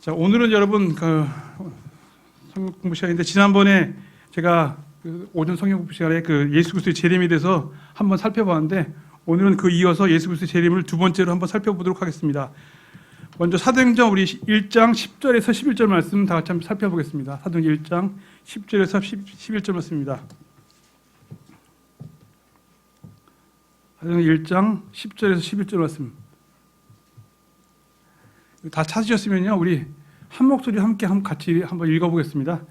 자, 오늘은 여러분 성경 공부 시간인데, 지난번에 제가 오전 성경 공부 시간에 예수 그리스도의 재림에 대해서 한번 살펴봤는데, 오늘은 이어서 예수 그리스도의 재림을 두 번째로 한번 살펴보도록 하겠습니다. 먼저 사도행전 우리 1장 10절에서 11절 말씀 다 같이 한번 살펴보겠습니다. 사도행전 1장 10절에서 11절 말씀입니다. 사도행전 1장 10절에서 11절 말씀. 다 찾으셨으면요, 우리 한 목소리 함께 같이 한번 읽어보겠습니다.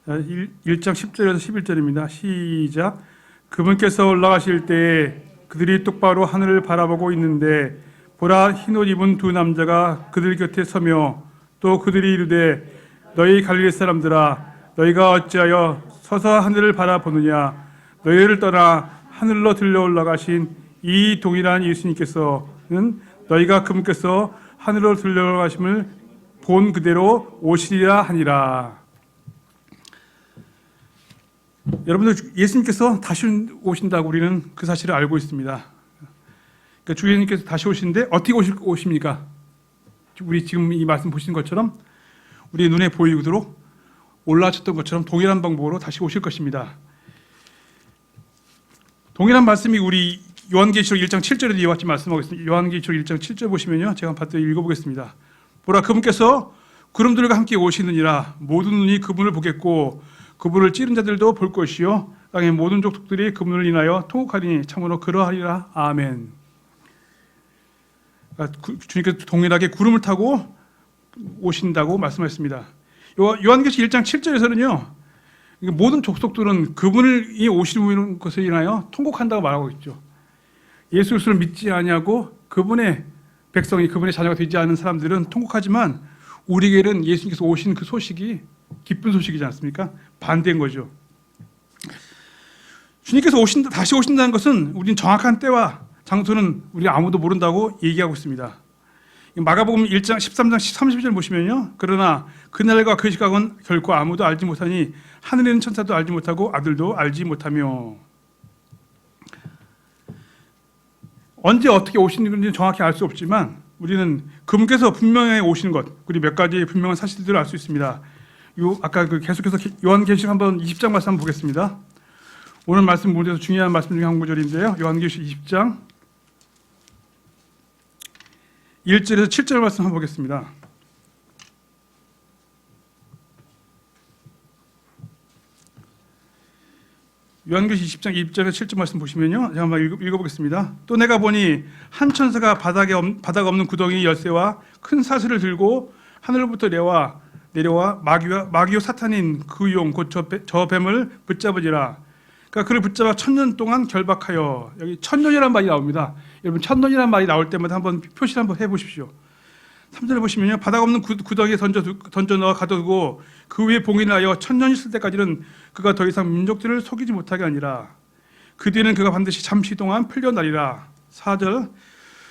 1장 10절에서 11절입니다. 시작. 그분께서 올라가실 때 그들이 똑바로 하늘을 바라보고 있는데, 보라, 흰옷 입은 두 남자가 그들 곁에 서며, 또 그들이 이르되, 너희 갈릴리 사람들아, 너희가 어찌하여 서서 하늘을 바라보느냐? 너희를 떠나 하늘로 들려 올라가신 이 동일한 예수님께서는 너희가 그분께서 하늘로 들려 올라가심을 본 그대로 오시리라 하니라. 여러분들, 예수님께서 다시 오신다고 우리는 그 사실을 알고 있습니다. 그러니까 주 예수님께서 다시 오시는데 어떻게 오십니까? 우리 지금 이 말씀 보시는 것처럼 우리 눈에 보이도록 올라가셨던 것처럼 동일한 방법으로 다시 오실 것입니다. 동일한 말씀이 우리 요한계시록 1장 7절에도 이와 같이 말씀하고 있습니다. 요한계시록 1장 7절 보시면요, 제가 한번 읽어보겠습니다. 보라, 그분께서 구름들과 함께 오시느니라. 모든 눈이 그분을 보겠고 그분을 찌른 자들도 볼 것이요 땅의 모든 족속들이 그분을 인하여 통곡하리니 참으로 그러하리라. 아멘. 주님께서 동일하게 구름을 타고 오신다고 말씀하셨습니다. 요한계시록 1장 7절에서는요, 모든 족속들은 그분이 오시는 것을 인하여 통곡한다고 말하고 있죠. 예수 그리스도를 믿지 아니하고 그분의 백성이, 그분의 자녀가 되지 않은 사람들은 통곡하지만, 우리에게는 예수님께서 오신 그 소식이 기쁜 소식이지 않습니까? 반대인 거죠. 주님께서 다시 오신다는 것은 우리는 정확한 때와 장소는 우리 아무도 모른다고 얘기하고 있습니다. 마가복음 1장 13장 30절 보시면요, 그러나 그날과 그 시각은 결코 아무도 알지 못하니 하늘에 있는 천사도 알지 못하고 아들도 알지 못하며. 언제 어떻게 오시는지 정확히 알 수 없지만 우리는 그분께서 분명히 오시는 것, 그리고 몇 가지 분명한 사실들을 알 수 있습니다. 아까 계속해서 요한계시록 한번 20장 말씀 한번 보겠습니다. 오늘 말씀 모두에서 중요한 말씀 중에 한 구절인데요, 요한계시록 20장 1절에서 7절 말씀 한번 보겠습니다. 요한계시록 20장 1절에서 7절 말씀 보시면요, 제가 한번 읽어보겠습니다. 또 내가 보니 한 천사가 바닥 없는 구덩이 열쇠와 큰 사슬을 들고 하늘로부터 내려와 마귀와 사탄인 그 용 곧 저 뱀을 붙잡으리라. 그러니까 그를 붙잡아 1000년 동안 결박하여. 여기 1000년이라는 말이 나옵니다. 여러분, 1000년이라는 말이 나올 때마다 한번 표시를 한번 해보십시오. 3절에 보시면요, 바닥 없는 구덩이에 던져 넣어 가두고 그 위에 봉인을 하여 1000년이 있을 때까지는 그가 더 이상 민족들을 속이지 못하게 하니라. 그 뒤에는 그가 반드시 잠시 동안 풀려나리라. 4절,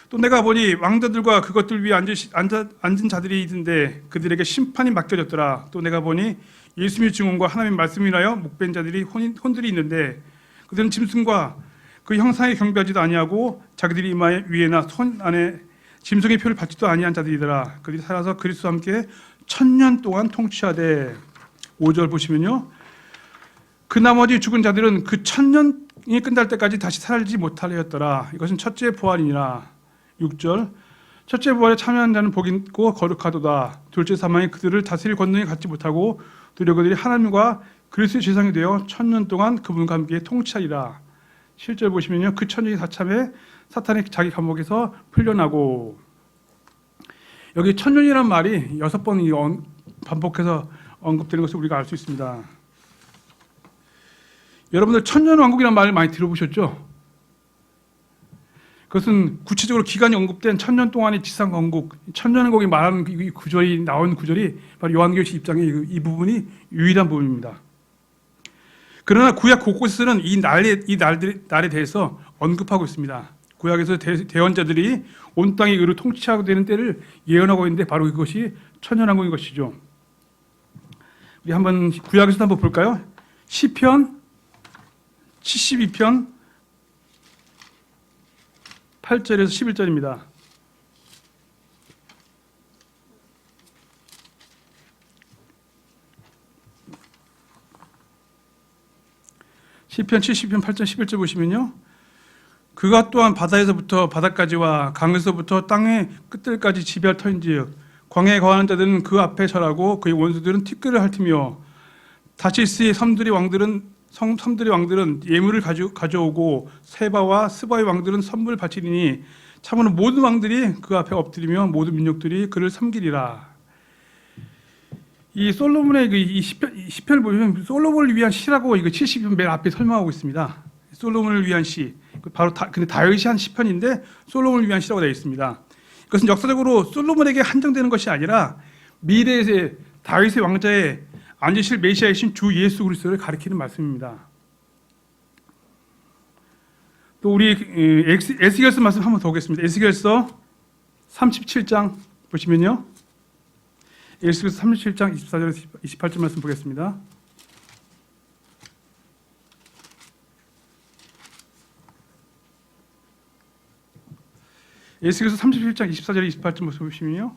또 내가 보니 왕자들과 그것들 위에 앉은 자들이 있는데 그들에게 심판이 맡겨졌더라. 또 내가 보니 예수님의 증언과 하나님의 말씀을 인하여 목벤 자들이 혼들이 있는데, 그들은 짐승과 그 형상에 경배하지도 아니하고 자기들이 이마 위에나 손 안에 짐승의 표를 받지도 아니한 자들이더라. 그들이 살아서 그리스도와 함께 1000년 동안 통치하되. 5절 보시면요, 그 나머지 죽은 자들은 그 1000년이 끝날 때까지 다시 살지 못하였더라. 이것은 첫째 부활이니라. 6절, 첫째 부활에 참여한 자는 복이 있고 거룩하도다. 둘째 사망이 그들을 다스릴 권능에 갖지 못하고 도리어 그들이 하나님과 그리스도의 제사장이 되어 1000년 동안 그분과 함께 통치하리라. 7절 보시면요, 그 1000년이 다 참에 사탄이 자기 감옥에서 풀려나고. 여기 1000년이라는 말이 6번 반복해서 언급되는 것을 우리가 알 수 있습니다. 여러분들, 1000년 왕국이라는 말을 많이 들어보셨죠? 그것은 구체적으로 기간이 언급된 1000년 동안의 지상 왕국, 1000년 왕국이 말하는 이 구절이 나온 구절이 바로 요한계시록 20장의 이 부분이 유일한 부분입니다. 그러나 구약 곳곳에서는 이 날에 대해서 언급하고 있습니다. 구약에서 대언자들이 온 땅의 의로 통치하게 되는 때를 예언하고 있는데, 바로 이것이 천년왕국인 것이죠. 우리 한번 구약에서 한번 볼까요? 시편 72편 8절에서 11절입니다. 시편 70편 8절 11절 보시면요. 그가 또한 바다에서부터 바다까지와 강에서부터 땅의 끝들까지 지배할 터인즉 광야에 거하는 자들은 그 앞에 절하고 그의 원수들은 티끌을 핥으며 다시스의 섬들의 왕들은 예물을 가져오고 세바와 스바의 왕들은 선물을 바치리니 참으로 모든 왕들이 그 앞에 엎드리며 모든 민족들이 그를 섬기리라. 이 솔로몬의 이 시편을 보면 솔로몬을 위한 시라고 이거 70편 맨 앞에 설명하고 있습니다. 솔로몬을 위한 시. 바로 근데 다윗이 한 시편인데 솔로몬을 위한 시라고 되어 있습니다. 이것은 역사적으로 솔로몬에게 한정되는 것이 아니라 미래의 다윗의 왕자에 앉으실 메시아이신 주 예수 그리스도를 가리키는 말씀입니다. 또 우리 에스겔서 말씀 한번 더 보겠습니다. 에스겔서 37장 보시면요. 에스겔서 37장 24절에서 28절 말씀 보겠습니다. 에스겔서 37장 24절 28절 말씀 보시면요.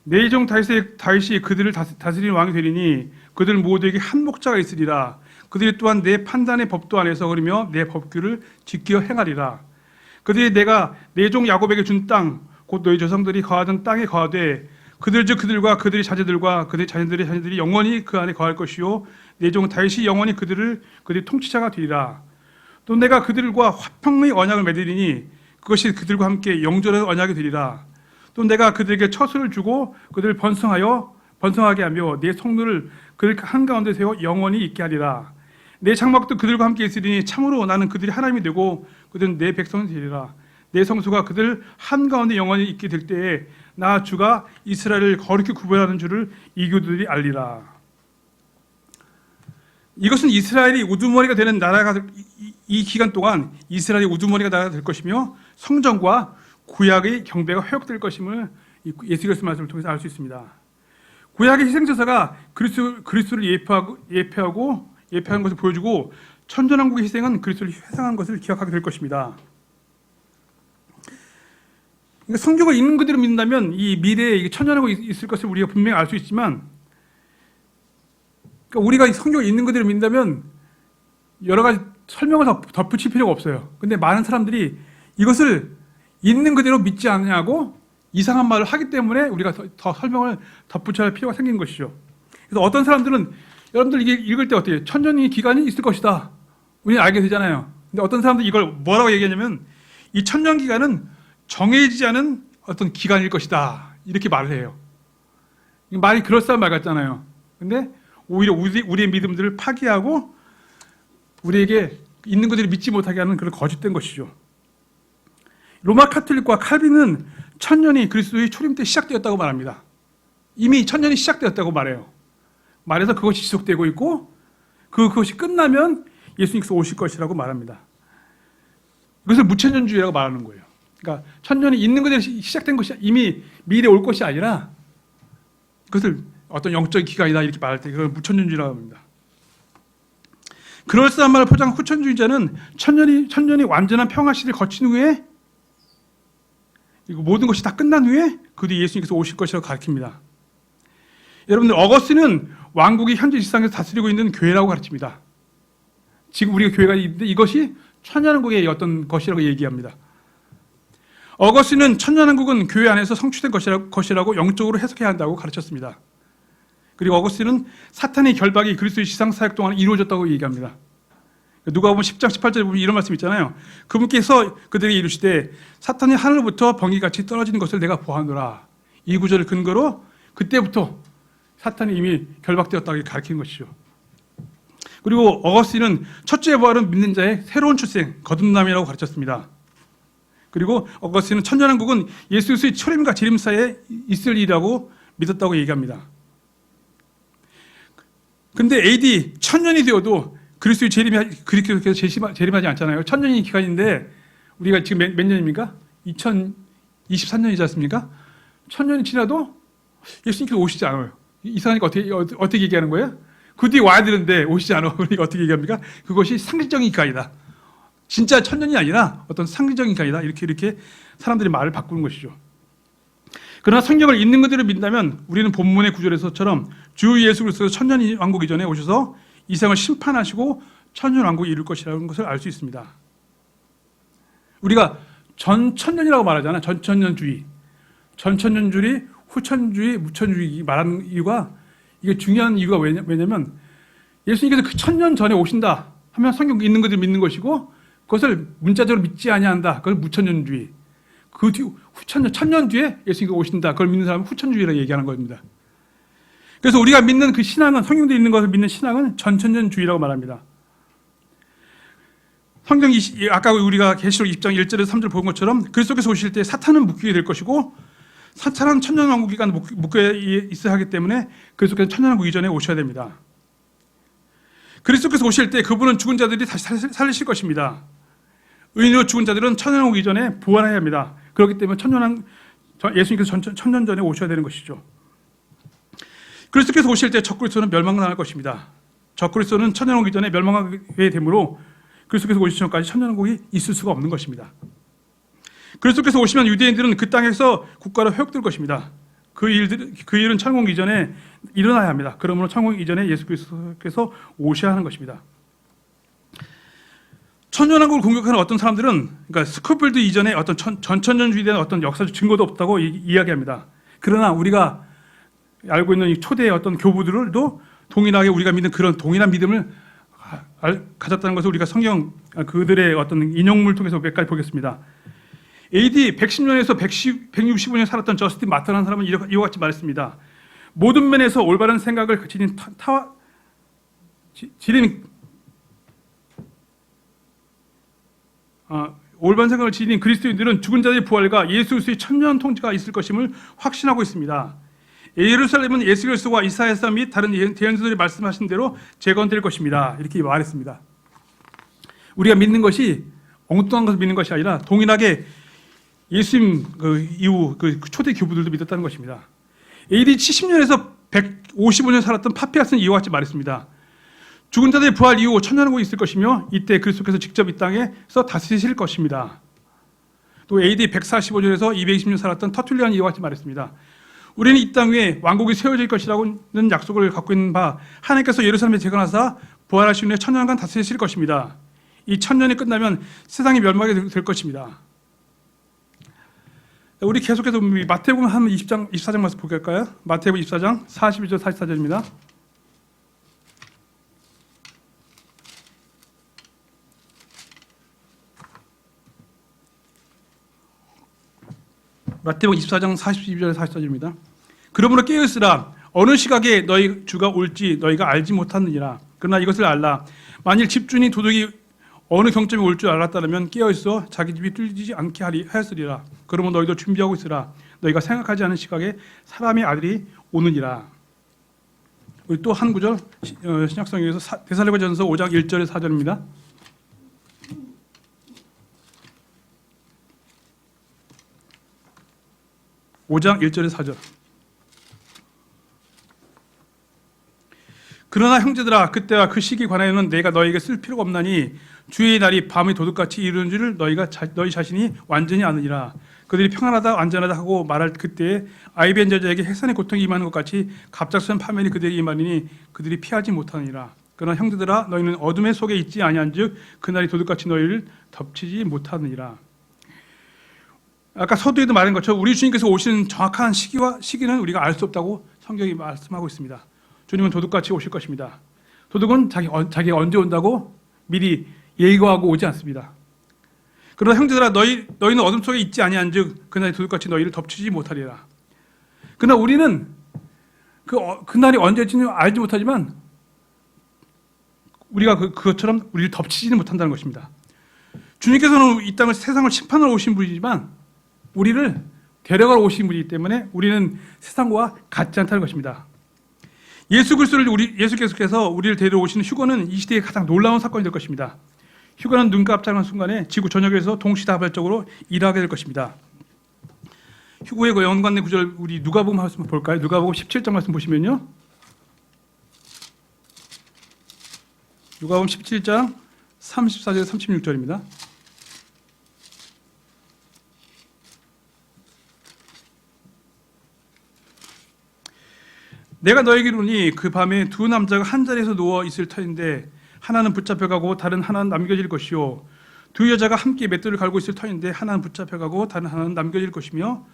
내 종 다윗이 그들을 다스리는 왕이 되리니 그들 모두에게 한 목자가 있으리라. 그들이 또한 내 판단의 법도 안에서 걸으며 내 법규를 지켜 행하리라. 그들이 내가 내 종 야곱에게 준 땅 곧 너희 조상들이 거하던 땅에 거하되 그들 즉 그들과 그들의 자제들과 그들의 자녀들의 자녀들이 영원히 그 안에 거할 것이요 내 종 다윗이 영원히 그들의 통치자가 되리라. 또 내가 그들과 화평의 언약을 맺으리니 그것이 그들과 함께 영존한 언약이 되리라. 또 내가 그들에게 처소를 주고 그들을 번성하게 하며 내 성도를 그들 한가운데 세워 영원히 있게 하리라. 내 장막도 그들과 함께 있으리니 참으로 나는 그들이 하나님이 되고 그들은 내 백성이 되리라. 내 성소가 그들 한가운데 영원히 있게 될 때에 나 주가 이스라엘을 거룩히 구별하는 줄을 이교도들이 알리라. 이것은 이스라엘이 우두머리가 되는 나라가 이 기간 동안 이스라엘이 우두머리가 나라가 될 것이며 성전과 구약의 경배가 회복될 것임을 예수께서 말씀을 통해서 알 수 있습니다. 구약의 희생제사가 그리스도를 예표하는 것을 보여주고 천전왕국의 희생은 그리스도를 회상한 것을 기억하게 될 것입니다. 그러니까 성경을 읽는 그대로 믿는다면 이 미래에 천전왕국이 있을 것을 우리가 분명히 알 수 있지만, 그러니까 우리가 성경을 읽는 그대로 믿는다면 여러 가지 설명을 덧붙일 필요가 없어요. 근데 많은 사람들이 이것을 있는 그대로 믿지 않냐고 이상한 말을 하기 때문에 우리가 더 설명을 덧붙여야 할 필요가 생긴 것이죠. 그래서 어떤 사람들은 여러분들 이게 읽을 때 어때요? 천년의 기간이 있을 것이다. 우리는 알게 되잖아요. 근데 어떤 사람들이 이걸 뭐라고 얘기하냐면 이 천년 기간은 정해지지 않은 어떤 기간일 것이다. 이렇게 말을 해요. 말이 그럴싸한 말 같잖아요. 근데 오히려 우리의 믿음들을 파기하고 우리에게 있는 그대로 믿지 못하게 하는 그런 거짓된 것이죠. 로마 카톨릭과 칼빈은 천년이 그리스도의 초림 때 시작되었다고 말합니다. 이미 천년이 시작되었다고 말해요. 말해서 그것이 지속되고 있고 그것이 끝나면 예수님께서 오실 것이라고 말합니다. 이것을 무천년주의라고 말하는 거예요. 그러니까 천년이 있는 그대로 시작된 것이 이미 미래에 올 것이 아니라 그것을 어떤 영적인 기간이다 이렇게 말할 때 그걸 무천년주의라고 합니다. 그럴싸한 말을 포장한 후천주의자는 천년이 완전한 평화 시대를 거친 후에 모든 것이 다 끝난 후에 그 뒤에 예수님께서 오실 것이라고 가르칩니다. 여러분들 어거스틴은 왕국이 현재 지상에서 다스리고 있는 교회라고 가르칩니다. 지금 우리가 교회가 있는데 이것이 천년왕국의 어떤 것이라고 얘기합니다. 어거스틴은 천년왕국은 교회 안에서 성취된 것이라고 영적으로 해석해야 한다고 가르쳤습니다. 그리고 어거스틴은 사탄의 결박이 그리스도의 지상 사역 동안 이루어졌다고 얘기합니다. 누가복음 10장 18절에 보면 이런 말씀 있잖아요. 그분께서 그들에게 이르시되 사탄이 하늘부터 번개같이 떨어지는 것을 내가 보았노라. 이 구절을 근거로 그때부터 사탄이 이미 결박되었다고 가르치는 것이죠. 그리고 어거스틴은 첫째 부활은 믿는 자의 새로운 출생, 거듭남이라고 가르쳤습니다. 그리고 어거스틴은 천년왕국은 예수 그리스도의 초림과 재림 사이에 있을 일이라고 믿었다고 얘기합니다. 근데 AD 천년이 되어도 그리스도의 그렇게 재림하지 않잖아요. 천년이 기간인데 우리가 지금 몇 년입니까? 2023년이지 않습니까? 천년이 지나도 예수님께서 오시지 않아요. 이상하니까 어떻게 얘기하는 거예요? 그 뒤에 와야 되는데 오시지 않아. 그러니까 어떻게 얘기합니까? 그것이 상징적인 기간이다. 진짜 천년이 아니라 어떤 상징적인 기간이다. 이렇게 사람들이 말을 바꾸는 것이죠. 그러나 성경을 있는 그대로 믿는다면 우리는 본문의 구절에서처럼 주 예수 그리스도 천년 왕국 이전에 오셔서 이 세상을 심판하시고 천년왕국이 이룰 것이라는 것을 알 수 있습니다. 우리가 전천년이라고 말하잖아요. 전천년주의. 전천년주의, 후천주의, 무천주의 말하는 이유가, 이게 중요한 이유가 왜냐면 예수님께서 그 천년 전에 오신다 하면 성경 있는 것들 믿는 것이고, 그것을 문자적으로 믿지 아니한다. 그걸 무천년주의. 그 뒤 후천년, 천년 뒤에 예수님께서 오신다. 그걸 믿는 사람은 후천주의라고 얘기하는 겁니다. 그래서 우리가 믿는 그 신앙은, 성경도 있는 것을 믿는 신앙은 전천년주의라고 말합니다. 성경 아까 우리가 계시록 20장 1절에서 3절 본 것처럼 그리스도께서 오실 때 사탄은 묶이게 될 것이고, 사탄은 천년왕국 기간 묶여 있어야 하기 때문에 그리스도께서 천년왕국 이전에 오셔야 됩니다. 그리스도께서 오실 때 그분은 죽은 자들이 다시 살리실 것입니다. 의인으로 죽은 자들은 천년왕국 이전에 부활해야 합니다. 그렇기 때문에 예수님께서 천년 전에 오셔야 되는 것이죠. 그리스도께서 오실 때 적그리스도는 멸망당할 것입니다. 적그리스도는 천년왕국 이전에 멸망하게 되므로 그리스도께서 오시기 전까지 천년왕국이 있을 수가 없는 것입니다. 그리스도께서 오시면 유대인들은 그 땅에서 국가로 회복될 것입니다. 그 일은 천년왕국 이전에 일어나야 합니다. 그러므로 천년왕국 이전에 예수 그리스도께서 오셔야 하는 것입니다. 천년왕국을 공격하는 어떤 사람들은, 그러니까 스코필드 이전에 어떤 전천년주의에 대한 어떤 역사적 증거도 없다고 이야기합니다. 그러나 우리가 알고 있는 이 초대의 어떤 교부들도 동일하게 우리가 믿는 그런 동일한 믿음을 가졌다는 것을 우리가 성경 그들의 어떤 인용물 통해서 몇 가지 보겠습니다. AD 110년에서 165년 살았던 저스틴 마터라는 사람은 이와 같이 말했습니다. 모든 면에서 올바른 생각을 올바른 생각을 지닌 그리스도인들은 죽은 자들의 부활과 예수 그리스도의 천년 통치가 있을 것임을 확신하고 있습니다. 예루살렘은 예수 그리스도와 이사야서 및 다른 대언자들이 말씀하신 대로 재건될 것입니다. 이렇게 말했습니다. 우리가 믿는 것이 엉뚱한 것을 믿는 것이 아니라 동일하게 예수님 이후 그 초대 교부들도 믿었다는 것입니다. AD 70년에서 155년 살았던 파피아스는 이와 같이 말했습니다. 죽은 자들의 부활 이후 천년왕국이 있을 것이며 이때 그리스도께서 직접 이 땅에서 다스리실 것입니다. 또 AD 145년에서 220년 살았던 터툴리안이 이와 같이 말했습니다. 우리는 이 땅 위에 왕국이 세워질 것이라는 약속을 갖고 있는 바 하나님께서 예루살렘에 재건하사 부활하신 후에 천년간 다스리실 것입니다. 이 천년이 끝나면 세상이 멸망하게 될 것입니다. 우리 계속해서 마태복음 한 20장, 24장 말씀 볼까요? 마태복음 24장 42절 44절입니다. 마태복음 24장 42절 44절입니다. 그러므로 깨어있으라. 어느 시각에 너희 주가 올지 너희가 알지 못하느니라. 그러나 이것을 알라. 만일 집주인이 도둑이 어느 경점에 올 줄 알았다면 깨어있어 자기 집이 뚫리지 않게 하였으리라. 그러면 너희도 준비하고 있으라. 너희가 생각하지 않은 시각에 사람의 아들이 오느니라. 우리 또 한 구절 신약성경에서 데살로니가전서 5장 1절에 4절입니다. (5장 1절에 4절) 그러나 형제들아 그때와 그 시기 관하여는 내가 너희에게 쓸 필요가 없나니 주의 날이 밤의 도둑같이 이르는 줄을 너희 자신이 완전히 아느니라. 그들이 평안하다 안전하다 하고 말할 그때에 아이벤 제자에게 해산의 고통이 임하는 것 같이 갑작스런 파멸이 그들에게 임하니 그들이 피하지 못하느니라. 그러나 형제들아 너희는 어둠의 속에 있지 아니한즉 그날이 도둑같이 너희를 덮치지 못하느니라. 아까 서두에도 말한 것처럼 우리 주님께서 오시는 정확한 시기는 우리가 알 수 없다고 성경이 말씀하고 있습니다. 주님은 도둑같이 오실 것입니다. 도둑은 자기가 언제 온다고 미리 예고하고 오지 않습니다. 그러나 형제들아 너희는 어둠 속에 있지 아니한즉 그날이 도둑같이 너희를 덮치지 못하리라. 그러나 우리는 그날이 언제인지는 알지 못하지만 우리가 그것처럼 우리를 덮치지는 못한다는 것입니다. 주님께서는 이 땅을 세상을 심판하러 오신 분이지만 우리를 데려가러 오신 분이기 때문에 우리는 세상과 같지 않다는 것입니다. 예수께서 우리를 데려오시는 휴거는 이 시대의 가장 놀라운 사건이 될 것입니다. 휴거는 눈 깜짝하는 순간에 지구 전역에서 동시다발적으로 일하게 될 것입니다. 휴거의 연관된 구절 우리 누가복음 말씀 볼까요? 누가복음 17장 말씀 보시면요. 누가복음 17장 34절 36절입니다. 내가 너에게 이르노니 그 밤에 두 남자가 한 자리에서 누워 있을 터인데 하나는 붙잡혀가고 다른 하나는 남겨질 것이요 두 여자가 함께 맷돌을 갈고 있을 터인데 하나는 붙잡혀가고 다른 하나는 남겨질 것이며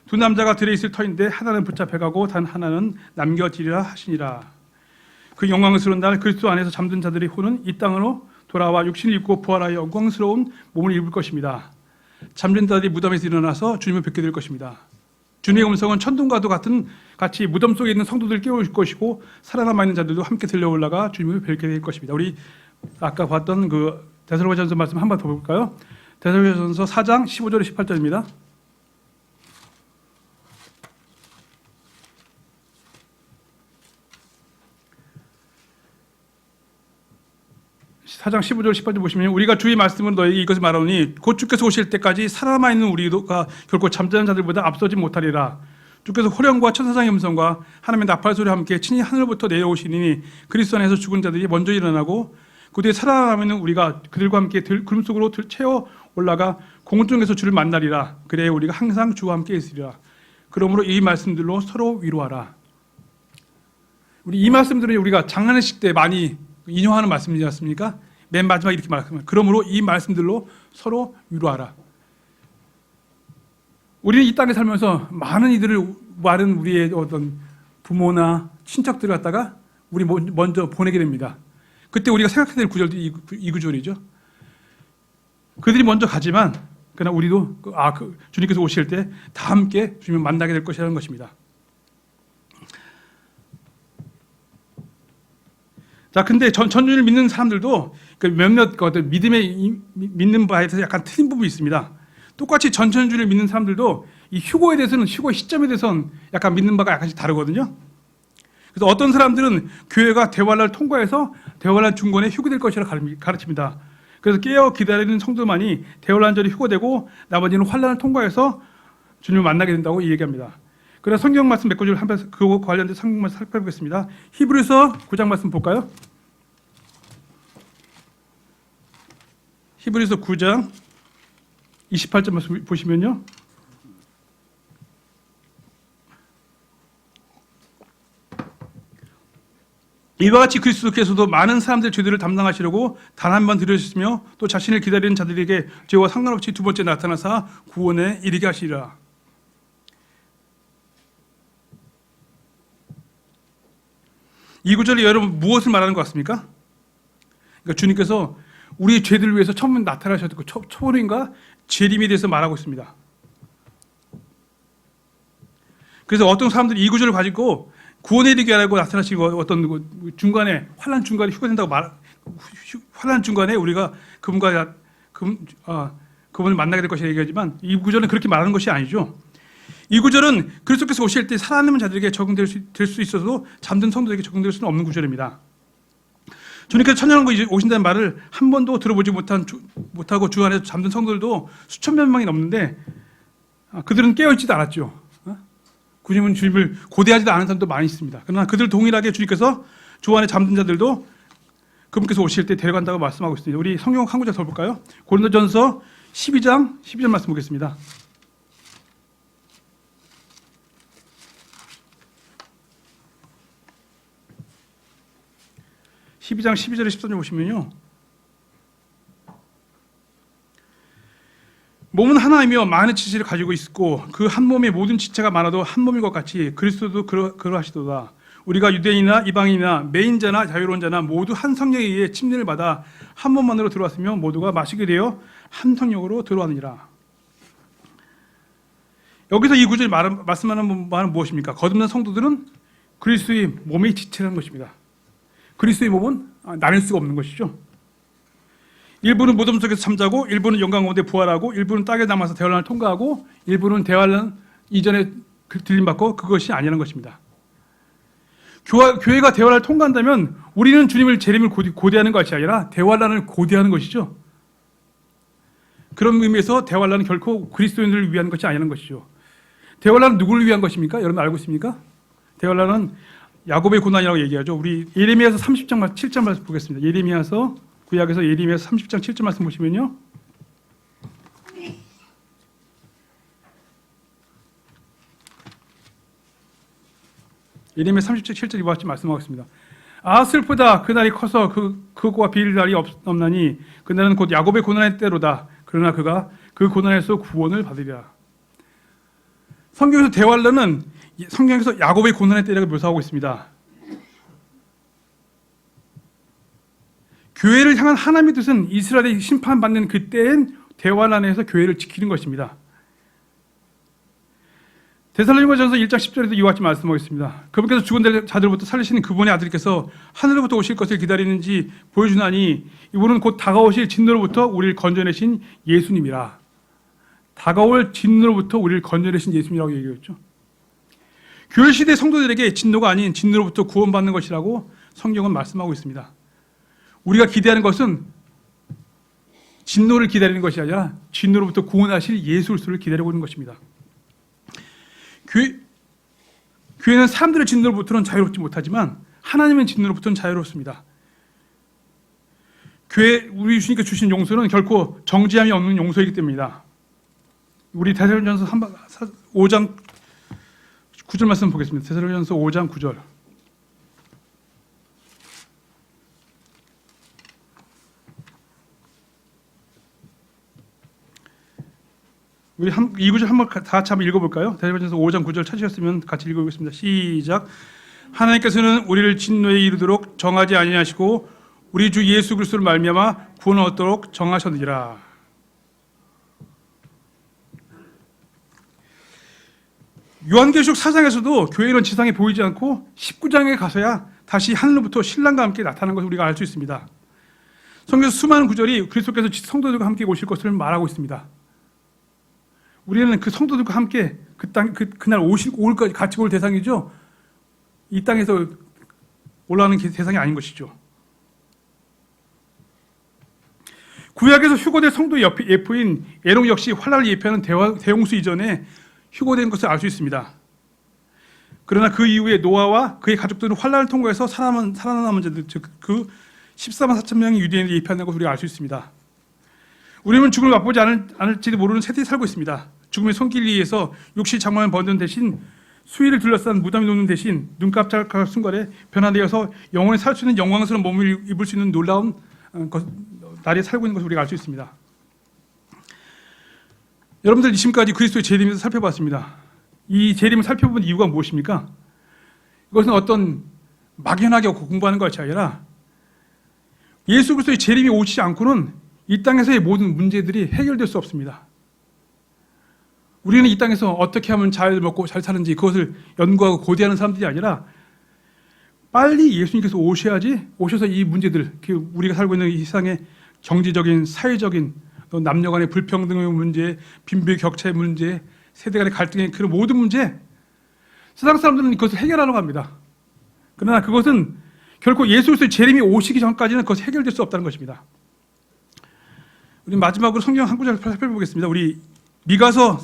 두 남자가 들에 있을 터인데 하나는 붙잡혀가고 다른 하나는 남겨지리라 하시니라. 그 영광스러운 날 그리스도 안에서 잠든 자들의 혼은 이 땅으로 돌아와 육신을 입고 부활하여 영광스러운 몸을 입을 것입니다. 잠든 자들이 무덤에서 일어나서 주님을 뵙게 될 것입니다. 주님의 음성은 천둥과도 같이 무덤 속에 있는 성도들을 깨울 것이고 살아남아 있는 자들도 함께 들려 올라가 주님을 뵙게 될 것입니다. 우리 아까 봤던 그 데살로니가전서 말씀 한 번 더 볼까요? 데살로니가전서 4장 15절에 18절입니다. 사장 15절 18절 보시면 우리가 주의 말씀으로 너에게 이것을 말하노니 곧 주께서 오실 때까지 살아남아 있는 우리가 결코 잠자는 자들보다 앞서지 못하리라. 주께서 호령과 천사장의 음성과 하나님의 나팔 소리와 함께 친히 하늘부터 내려오시니 그리스도 안에서 죽은 자들이 먼저 일어나고 그 뒤에 살아남아 있는 우리가 그들과 함께 구름 속으로 채워 올라가 공중에서 주를 만나리라. 그래야 우리가 항상 주와 함께 있으리라. 그러므로 이 말씀들로 서로 위로하라. 우리 이 말씀들은 우리가 장례식 때 많이 인용하는 말씀이지 않습니까? 맨 마지막에 이렇게 말합니다. 그러므로 이 말씀들로 서로 위로하라. 우리는 이 땅에 살면서 많은 우리의 어떤 부모나 친척들을 갖다가 우리 먼저 보내게 됩니다. 그때 우리가 생각해야 될 구절도 이 구절이죠. 그들이 먼저 가지만 그러나 우리도 주님께서 오실 때 다 함께 주님을 만나게 될 것이라는 것입니다. 자, 근데 전주를 믿는 사람들도 몇몇 믿는 바에 대해서 약간 틀린 부분이 있습니다. 똑같이 전천주를 믿는 사람들도 이 휴거에 대해서는 휴거의 시점에 대해서는 약간 믿는 바가 약간씩 다르거든요. 그래서 어떤 사람들은 교회가 대환란을 통과해서 대환란 중간에 휴거될 것이라 가르칩니다. 그래서 깨어 기다리는 성도만이 대환란절에 휴거되고 나머지는 환란을 통과해서 주님을 만나게 된다고 얘기합니다. 그래서 성경 말씀 몇 구절 한번 그거 관련된 성경 말씀 살펴보겠습니다. 히브리서 9장 말씀 볼까요? 히브리서 9장 28절 말씀 보시면요. 이와 같이 그리스도께서도 많은 사람들의 죄들을 담당하시려고 단 한 번 들으셨으며 또 자신을 기다리는 자들에게 죄와 상관없이 두 번째 나타나사 구원에 이르게 하시리라. 이 구절이 여러분 무엇을 말하는 것 같습니까? 그러니까 주님께서 우리 죄들을 위해서 처음 나타나셨고 초월인가 재림에 대해서 말하고 있습니다. 그래서 어떤 사람들이 이 구절을 가지고 구원에 이르게 하라고 나타나시고 어떤 중간에 환난 중간에 휴거된다고 환난 중간에 우리가 그분을 만나게 될 것이라 얘기하지만 이 구절은 그렇게 말하는 것이 아니죠. 이 구절은 그리스도께서 오실 때 살아남은 자들에게 적용될 수 있어도 잠든 성도들에게 적용될 수는 없는 구절입니다. 주님께서 천년왕국에 오신다는 말을 한 번도 들어보지 못하고 주 안에서 잠든 성도들도 수천 몇 명이 넘는데 그들은 깨어있지도 않았죠. 주님은 주님을 고대하지도 않은 사람도 많이 있습니다. 그러나 그들 동일하게 주님께서 주 안에 잠든 자들도 그분께서 오실 때 데려간다고 말씀하고 있습니다. 우리 성경 한 구절 더 볼까요? 고린도전서 12장 12절 말씀 보겠습니다. (12장 12절에 13절) 보시면요, 몸은 하나이며 많은 지체를 가지고 있고 그 한 몸에 모든 지체가 많아도 한 몸인 것 같이 그리스도도 그러하시도다. 우리가 유대인이나 이방인이나 매인자나 자유로운 자나 모두 한 성령에 의해 침례를 받아 한 몸만으로 들어왔으며 모두가 마시게 되어 한 성령으로 들어왔느니라. 여기서 이 구절이 말씀하는 바는 무엇입니까? 거듭난 성도들은 그리스도의 몸의 지체라는 것입니다. 그리스도의 몸은 나눌 수가 없는 것이죠. 일부는 무덤 속에서 잠자고, 일부는 영광 가운데 부활하고, 일부는 땅에 남아서 대환란을 통과하고, 일부는 대환란 이전에 들림받고, 그것이 아니라는 것입니다. 교회가 대환란을 통과한다면 우리는 주님을 재림을 고대하는 것이 아니라 대환란을 고대하는 것이죠. 그런 의미에서 대환란은 결코 그리스도인들을 위한 것이 아니라는 것이죠. 대환란은 누구를 위한 것입니까? 여러분 알고 있습니까? 대환란은 야곱의 고난이라고 얘기하죠. 우리 예레미야서 30장 7절 말씀 보겠습니다. 예레미야서 구약에서 예레미야서 30장 7절 말씀 보시면요, 예레미야 30장 7절 이와 같이 말씀하고 있습니다. 아 슬프다. 그날이 커서 그것과 비릴 날이 없나니 그날은 곧 야곱의 고난의 때로다. 그러나 그가 그 고난에서 구원을 받으리라. 성경에서 대환란은 성경에서 야곱의 고난의 때라고 묘사하고 있습니다. 교회를 향한 하나님의 뜻은 이스라엘이 심판받는 그때엔 대환란에서 교회를 지키는 것입니다. 데살로니가전서 1장 10절에도 이와 같이 말씀하겠습니다. 그분께서 죽은 자들부터 살리시는 그분의 아들께서 하늘로부터 오실 것을 기다리는지 보여주나니 이분은 곧 다가오실 진노로부터 우리를 건져내신 예수님이라. 다가올 진노로부터 우리를 건져내신 예수님이라고 얘기했죠. 교회 시대 성도들에게 진노가 아닌 진노로부터 구원받는 것이라고 성경은 말씀하고 있습니다. 우리가 기대하는 것은 진노를 기다리는 것이 아니라 진노로부터 구원하실 예수 그리스도를 기다리고 있는 것입니다. 교회는 사람들의 진노로부터는 자유롭지 못하지만 하나님의 진노로부터는 자유롭습니다. 교회 우리 주님께 주신 용서는 결코 정죄함이 없는 용서이기 때문이다. 우리 데살로니가전서 5장 9절 말씀 보겠습니다. 데살로니가전서 5장 9절. 우리 이 구절 한번 다 같이 한번 읽어볼까요? 데살로니가전서 5장 9절 찾으셨으면 같이 읽어보겠습니다. 시작. 하나님께서는 우리를 진노에 이르도록 정하지 아니하시고 우리 주 예수 그리스도를 말미암아 구원을 얻도록 정하셨느니라. 요한계시록 4장에서도 교회는 지상에 보이지 않고 19장에 가서야 다시 하늘로부터 신랑과 함께 나타나는 것을 우리가 알 수 있습니다. 성경에서 수많은 구절이 그리스도께서 성도들과 함께 오실 것을 말하고 있습니다. 우리는 그 성도들과 함께 그날 올까지 같이 올 대상이죠. 이 땅에서 올라가는 대상이 아닌 것이죠. 구약에서 휴거된 성도의 예표인 에녹 역시 환란을 예표하는 대홍수 이전에 휴거된 것을 알 수 있습니다. 그러나 그 이후에 노아와 그의 가족들은 환란을 통과해서 살아남은 자들, 즉 그 14만 4천 명의 유대인을 예표하는 것을 우리가 알 수 있습니다. 우리는 죽음을 맛보지 않을지도 모르는 세대에 살고 있습니다. 죽음의 손길리에서 육실 장막을 벗는 대신 수위를 둘러싼 무덤이 놓는 대신 눈 깜짝할 순간에 변화되어서 영원히 살 수 있는 영광스러운 몸을 입을 수 있는 놀라운 날에 살고 있는 것을 우리가 알 수 있습니다. 여러분들 지금까지 그리스도의 재림을 살펴봤습니다. 이 재림을 살펴본 이유가 무엇입니까? 이것은 어떤 막연하게 공부하는 것이 아니라 예수 그리스도의 재림이 오지 않고는 이 땅에서의 모든 문제들이 해결될 수 없습니다. 우리는 이 땅에서 어떻게 하면 잘 먹고 잘 사는지 그것을 연구하고 고대하는 사람들이 아니라 빨리 예수님께서 오셔서 이 문제들, 우리가 살고 있는 이 세상의 경제적인, 사회적인, 남녀 간의 불평등의 문제, 빈부의 격차의 문제, 세대 간의 갈등의 그런 모든 문제, 세상 사람들은 그것을 해결하려고 합니다. 그러나 그것은 결코 예수 그리스도의 재림이 오시기 전까지는 그것이 해결될 수 없다는 것입니다. 우리 마지막으로 성경 한 구절 살펴보겠습니다. 우리 미가서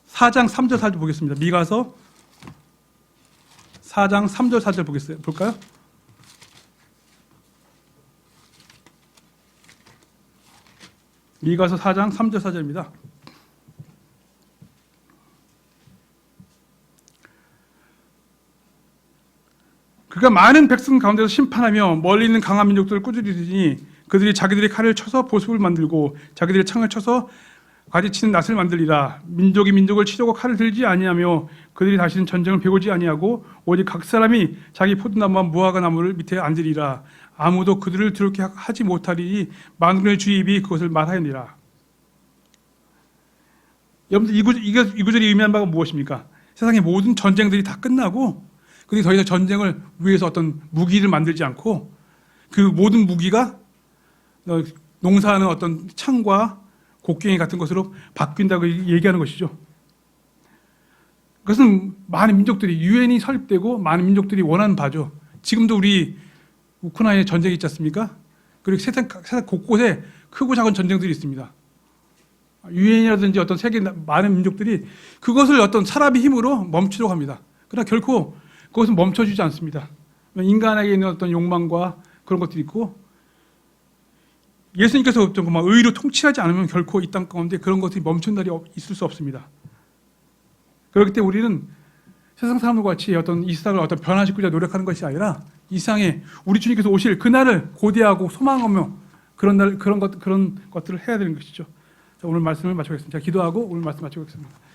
4장 3절 4절 보겠습니다. 미가서 4장 3절 4절 볼까요? 미가서 4장 3절 4절입니다. 그가 많은 백성 가운데서 심판하며 멀리 있는 강한 민족들을 꾸짖으니 그들이 자기들의 칼을 쳐서 보습을 만들고 자기들의 창을 쳐서 가지치는 낫을 만들리라. 민족이 민족을 치려고 칼을 들지 아니하며 그들이 다시는 전쟁을 배우지 아니하고 오직 각 사람이 자기 포도나무와 무화과 나무를 밑에 앉으리라. 아무도 그들을 두렵게 하지 못하리니 만군의 주의 입이 그것을 말하였느니라. 여러분들 이 구절이 의미하는 바가 무엇입니까? 세상의 모든 전쟁들이 다 끝나고 그들이 더 이상 전쟁을 위해서 어떤 무기를 만들지 않고 그 모든 무기가 농사하는 어떤 창과 곡괭이 같은 것으로 바뀐다고 얘기하는 것이죠. 그것은 많은 민족들이 유엔이 설립되고 많은 민족들이 원하는 바죠. 지금도 우리 우크라이나에 전쟁이 있지 않습니까? 그리고 세상 곳곳에 크고 작은 전쟁들이 있습니다. 유엔이라든지 어떤 세계 많은 민족들이 그것을 어떤 사람의 힘으로 멈추려고 합니다. 그러나 결코 그것은 멈춰주지 않습니다. 인간에게 있는 어떤 욕망과 그런 것들이 있고 예수님께서 정말 의로 통치하지 않으면 결코 이 땅 가운데 그런 것들이 멈춘 날이 있을 수 없습니다. 그렇기 때문에 우리는 세상 사람들과 같이 어떤 이 세상을 어떤 변화시키려 노력하는 것이 아니라 이상의 우리 주님께서 오실 그날을 고대하고 소망하며 그런 것들을 해야 되는 것이죠. 자, 오늘 말씀을 마치겠습니다. 제가 기도하고 오늘 말씀 마치겠습니다.